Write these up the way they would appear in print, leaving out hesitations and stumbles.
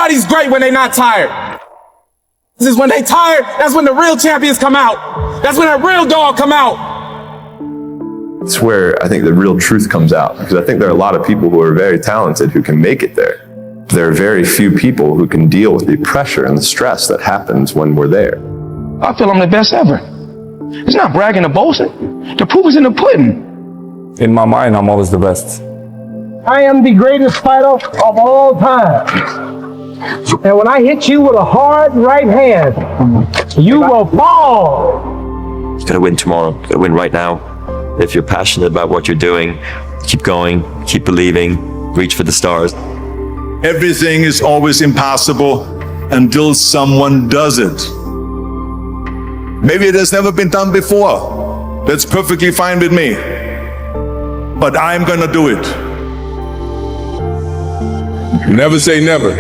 Everybody's great when they're not tired. This is when they tired, that's when the real champions come out. That's when that real dog come out. It's where I think the real truth comes out, because I think there are a lot of people who are very talented who can make it there. There are very few people who can deal with the pressure and the stress that happens when we're there. I feel I'm the best ever. It's not bragging or boasting. The proof is in the pudding. In my mind, I'm always the best. I am the greatest fighter of all time. And when I hit you with a hard right hand, you will fall. You gotta win tomorrow. You gotta win right now. If you're passionate about what you're doing, keep going, keep believing, reach for the stars. Everything is always impossible until someone does it. Maybe it has never been done before. That's perfectly fine with me. But I'm gonna do it. Never say never,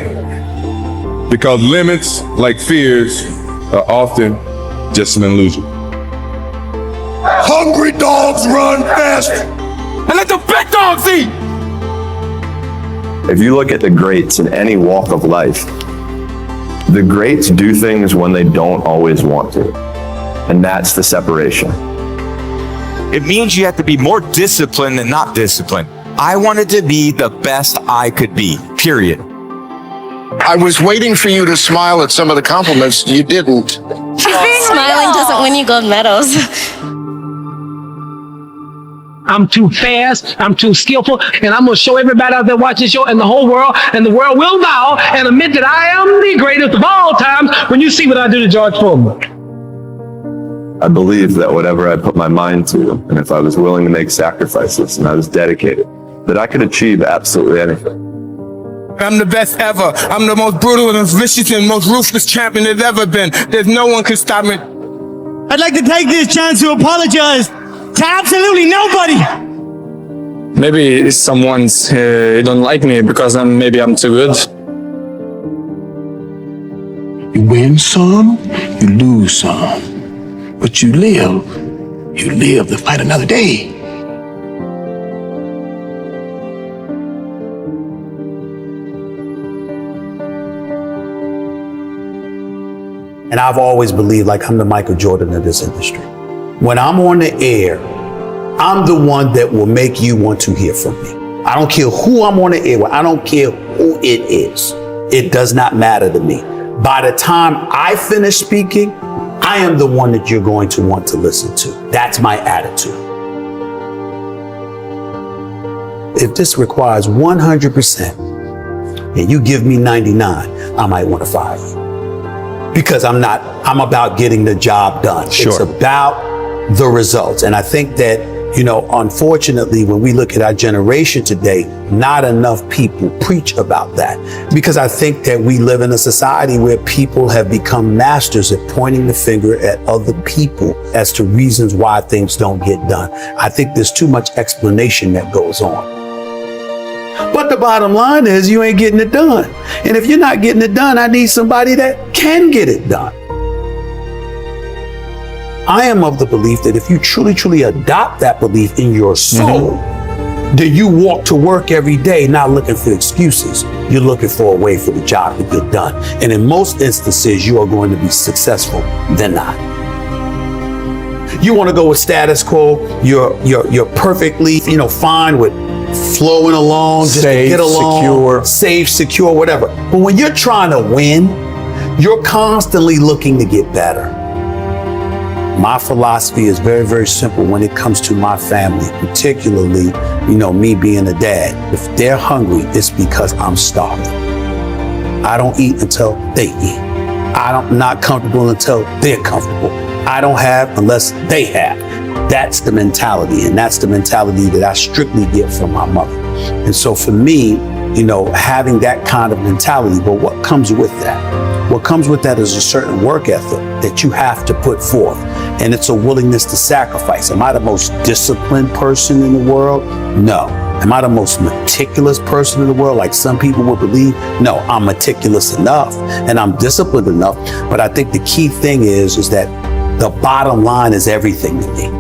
because limits, like fears, are often just an illusion. Hungry dogs run fast. And let the big dogs eat. If you look at the greats in any walk of life, the greats do things when they don't always want to. And that's the separation. It means you have to be more disciplined than not disciplined. I wanted to be the best I could be, period. I was waiting for you to smile at some of the compliments. You didn't. Smiling doesn't win you gold medals. I'm too fast, I'm too skillful, and I'm going to show everybody out there watching the show and the whole world, and the world will bow and admit that I am the greatest of all times when you see what I do to George Foreman. I believe that whatever I put my mind to, and if I was willing to make sacrifices and I was dedicated, that I could achieve absolutely anything. I'm the best ever. I'm the most brutal and vicious and most ruthless champion there's ever been. There's no one can stop me. I'd like to take this chance to apologize to absolutely nobody. Maybe someone's don't like me because maybe I'm too good. You win some, you lose some. But you live to fight another day. And I've always believed like I'm the Michael Jordan of this industry. When I'm on the air, I'm the one that will make you want to hear from me. I don't care who I'm on the air with. I don't care who it is. It does not matter to me. By the time I finish speaking, I am the one that you're going to want to listen to. That's my attitude. If this requires 100% and you give me 99, I might want to fire you. Because I'm about getting the job done. Sure. It's about the results. And I think that, unfortunately, when we look at our generation today, not enough people preach about that. Because I think that we live in a society where people have become masters at pointing the finger at other people as to reasons why things don't get done. I think there's too much explanation that goes on. But the bottom line is you ain't getting it done. And if you're not getting it done, I need somebody that can get it done. I am of the belief that if you truly adopt that belief in your soul, then you walk to work every day not looking for excuses. You're looking for a way for the job to get done. And in most instances, you are going to be successful than not. You want to go with status quo, you're perfectly, fine with flowing along, just safe, to get along, secure. Safe, secure, whatever. But when you're trying to win, you're constantly looking to get better. My philosophy is very, very simple when it comes to my family, particularly, me being a dad. If they're hungry, it's because I'm starving. I don't eat until they eat. I'm not comfortable until they're comfortable. I don't have unless they have. That's the mentality, and that's the mentality that I strictly get from my mother. And so for me, having that kind of mentality, but what comes with that? What comes with that is a certain work ethic that you have to put forth, and it's a willingness to sacrifice. Am I the most disciplined person in the world? No. Am I the most meticulous person in the world, like some people would believe? No, I'm meticulous enough, and I'm disciplined enough. But I think the key thing is that the bottom line is everything to me.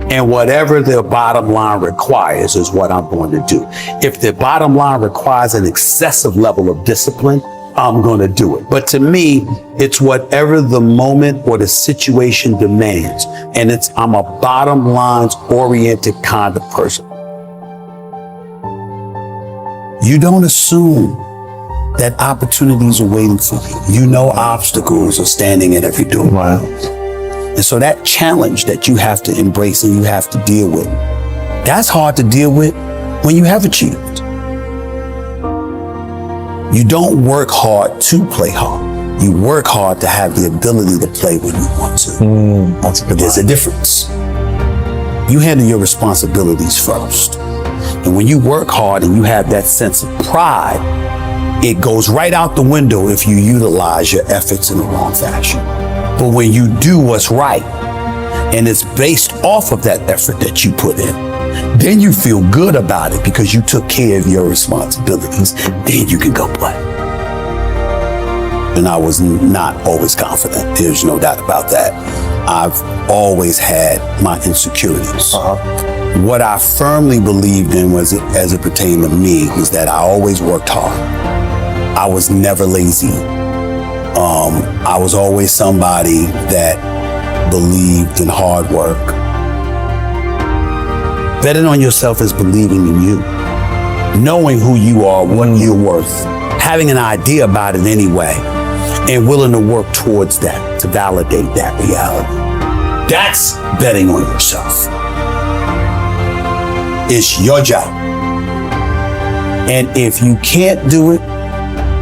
And whatever the bottom line requires is what I'm going to do. If the bottom line requires an excessive level of discipline, I'm going to do it. But to me, it's whatever the moment or the situation demands. And I'm a bottom lines oriented kind of person. You don't assume that opportunities are waiting for you. You know obstacles are standing in every door. Wow. And so that challenge that you have to embrace and you have to deal with, that's hard to deal with when you have achieved. You don't work hard to play hard. You work hard to have the ability to play when you want to. That's a good There's a difference. You handle your responsibilities first. And when you work hard and you have that sense of pride, it goes right out the window if you utilize your efforts in the wrong fashion. But when you do what's right, and it's based off of that effort that you put in, then you feel good about it because you took care of your responsibilities. Then you can go play. And I was not always confident. There's no doubt about that. I've always had my insecurities. What I firmly believed in was, as it pertained to me, was that I always worked hard. I was never lazy. I was always somebody that believed in hard work. Betting on yourself is believing in you. Knowing who you are, what you're worth. Having an idea about it anyway. And willing to work towards that, to validate that reality. That's betting on yourself. It's your job. And if you can't do it,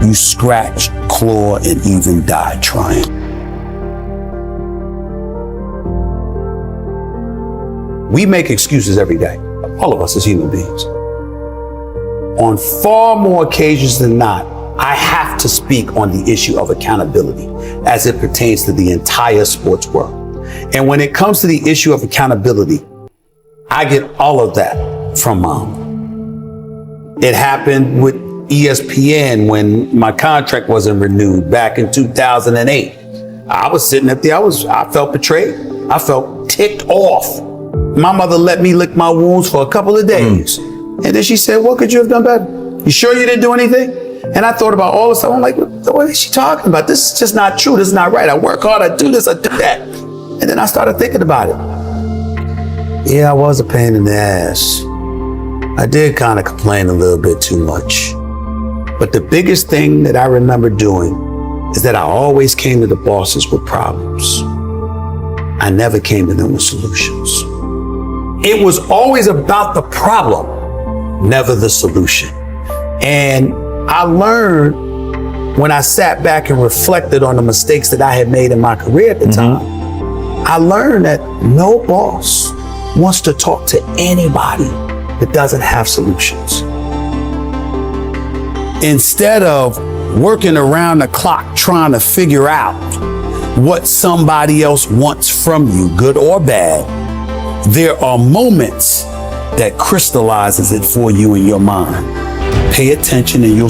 you scratch, claw, and even die trying. We make excuses every day, all of us as human beings. On far more occasions than not, I have to speak on the issue of accountability as it pertains to the entire sports world. And when it comes to the issue of accountability, I get all of that from Mom. It happened with ESPN when my contract wasn't renewed back in 2008. I was sitting up there, I felt betrayed. I felt ticked off. My mother let me lick my wounds for a couple of days. And then she said, what could you have done better? You sure you didn't do anything? And I thought about all the stuff. I'm like, what is she talking about? This is just not true. This is not right. I work hard. I do this. I do that. And then I started thinking about it. Yeah, I was a pain in the ass. I did kind of complain a little bit too much. But the biggest thing that I remember doing is that I always came to the bosses with problems. I never came to them with solutions. It was always about the problem, never the solution. And I learned when I sat back and reflected on the mistakes that I had made in my career at the time, I learned that no boss wants to talk to anybody that doesn't have solutions. Instead of working around the clock trying to figure out what somebody else wants from you, good or bad, there are moments that crystallizes it for you in your mind. Pay attention and you'll